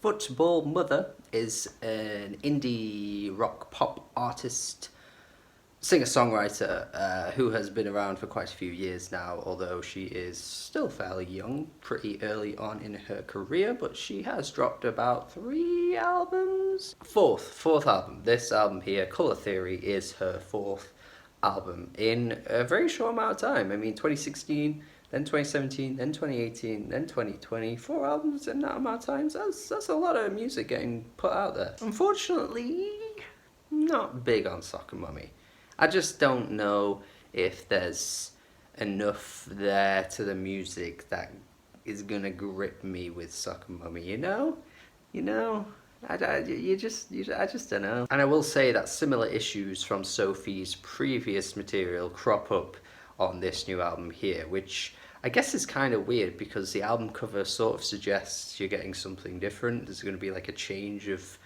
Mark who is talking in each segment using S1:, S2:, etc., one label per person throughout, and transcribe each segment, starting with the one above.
S1: Football Mother is an indie rock pop artist, singer-songwriter who has been around for quite a few years now, although she is still fairly young, pretty early on in her career, but she has dropped about 3 albums. Fourth album. This album here, Color Theory, is her fourth album in a very short amount of time. I mean, 2016, then 2017, then 2018, then 2020. 4 albums in that amount of time. That's a lot of music getting put out there. Unfortunately, not big on Soccer Mummy. I just don't know if there's enough there to the music that is gonna grip me with Soccer Mummy. I just don't know. And I will say that similar issues from Sophie's previous material crop up on this new album here, which I guess is kind of weird because the album cover sort of suggests you're getting something different. There's going to be like a change of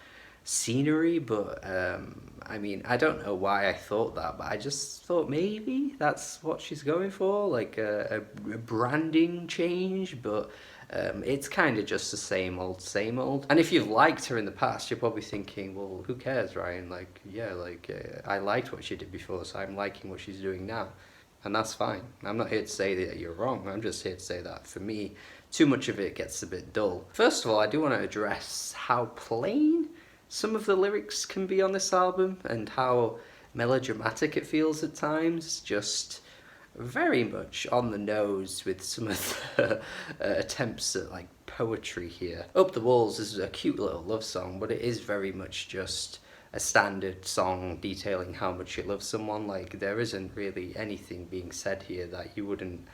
S1: scenery, but I mean, I don't know why I thought that, but I just thought maybe that's what she's going for, like a branding change, but it's kind of just the same old, same old. And if you've liked her in the past, you're probably thinking, well, who cares, Ryan? Like, yeah, like, I liked what she did before, so I'm liking what she's doing now. And that's fine. I'm not here to say that you're wrong. I'm just here to say that, for me, too much of it gets a bit dull. First of all, I do want to address how plain some of the lyrics can be on this album and how melodramatic it feels at times. Just very much on the nose with some of the attempts at like poetry here. Up the Walls is a cute little love song, but it is very much just a standard song detailing how much you love someone. Like, there isn't really anything being said here that you wouldn't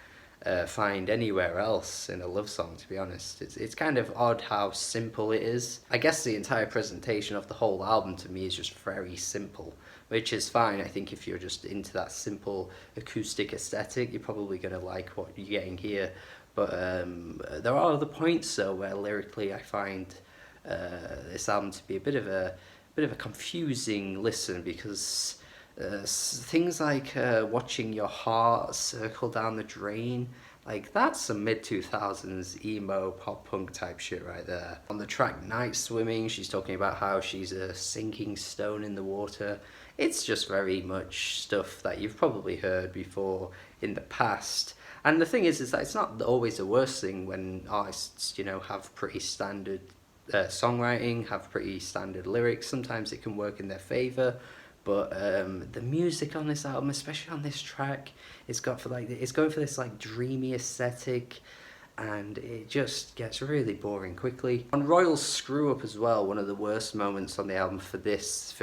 S1: find anywhere else in a love song, to be honest. It's kind of odd how simple it is. I guess the entire presentation of the whole album to me is just very simple, which is fine. I think if you're just into that simple acoustic aesthetic, you're probably going to like what you're getting here. But there are other points though where lyrically I find this album to be a bit of a confusing listen, because things like watching your heart circle down the drain, like that's some mid-2000s emo pop punk type shit right there. On the track Night Swimming, she's talking about how she's a sinking stone in the water. It's just very much stuff that you've probably heard before in the past. And the thing is that it's not always the worst thing when artists, have pretty standard songwriting, have pretty standard lyrics. Sometimes it can work in their favor, but the music on this album, especially on this track, it's going for this like dreamy aesthetic, and it just gets really boring quickly. On Royal Screw Up as well, one of the worst moments on the album for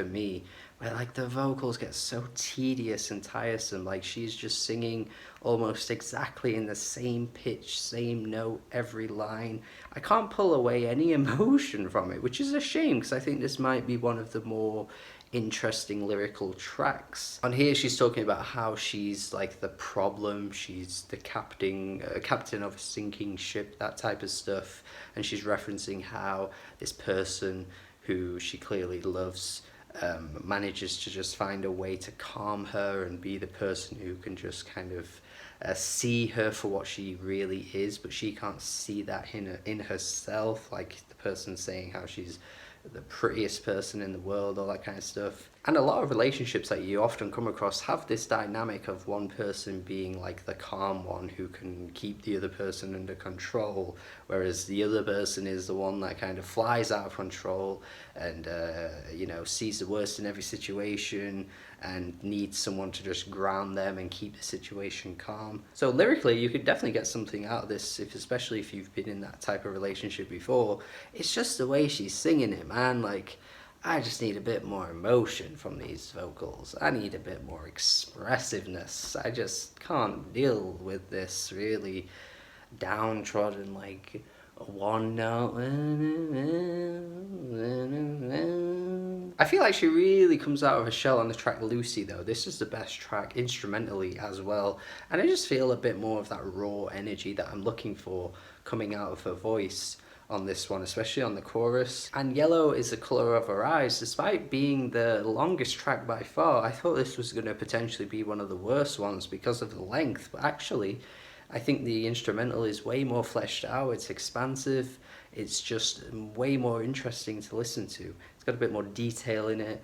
S1: me, where like the vocals get so tedious and tiresome. Like, she's just singing almost exactly in the same pitch, same note, every line. I can't pull away any emotion from it, which is a shame, because I think this might be one of the more interesting lyrical tracks. On here, she's talking about how she's like the problem, she's the captain of a sinking ship, that type of stuff, and she's referencing how this person who she clearly loves manages to just find a way to calm her and be the person who can just kind of see her for what she really is, but she can't see that in herself, like the person saying how she's the prettiest person in the world, all that kind of stuff. And a lot of relationships that you often come across have this dynamic of one person being like the calm one who can keep the other person under control, whereas the other person is the one that kind of flies out of control and sees the worst in every situation and needs someone to just ground them and keep the situation calm. So lyrically, you could definitely get something out of this, especially if you've been in that type of relationship before. It's just the way she's singing it, man. Like, I just need a bit more emotion from these vocals. I need a bit more expressiveness. I just can't deal with this really downtrodden, like, one note. I feel like she really comes out of her shell on the track Lucy, though. This is the best track instrumentally as well, and I just feel a bit more of that raw energy that I'm looking for coming out of her voice on this one, especially on the chorus. And Yellow is the Color of Her Eyes. Despite being the longest track by far, I thought this was going to potentially be one of the worst ones because of the length, but actually I think the instrumental is way more fleshed out. It's expansive. it's just way more interesting to listen to. It's got a bit more detail in it.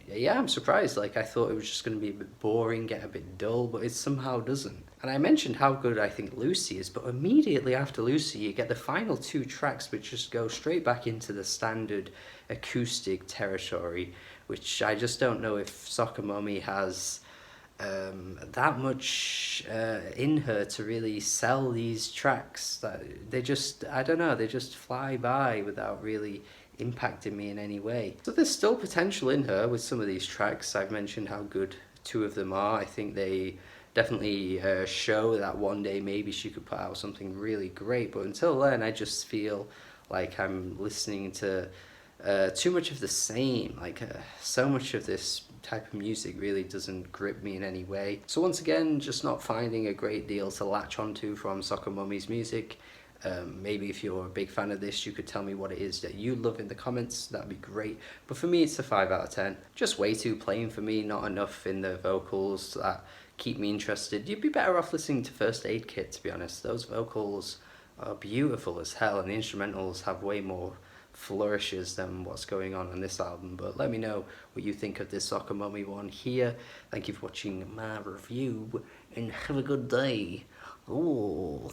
S1: Yeah, I'm surprised. Like, I thought it was just going to be a bit boring, get a bit dull, but it somehow doesn't. And I mentioned how good I think Lucy is, but immediately after Lucy, you get the final two tracks which just go straight back into the standard acoustic territory, which I just don't know if Soccer Mommy has that much in her to really sell these tracks. That they just, I don't know, they just fly by without really impacting me in any way. So there's still potential in her with some of these tracks. I've mentioned how good two of them are. I think they definitely show that one day maybe she could put out something really great, but until then I just feel like I'm listening to too much of the same. Like so much of this type of music really doesn't grip me in any way. So once again, just not finding a great deal to latch onto from Soccer Mummy's music. Maybe if you're a big fan of this, you could tell me what it is that you love in the comments. That'd be great. But for me, it's a 5 out of 10. Just way too plain for me. Not enough in the vocals that keep me interested. You'd be better off listening to First Aid Kit, to be honest. Those vocals are beautiful as hell, and the instrumentals have way more flourishes than what's going on this album. But let me know what you think of this Soccer Mummy one here. Thank you for watching my review, and have a good day. Oh.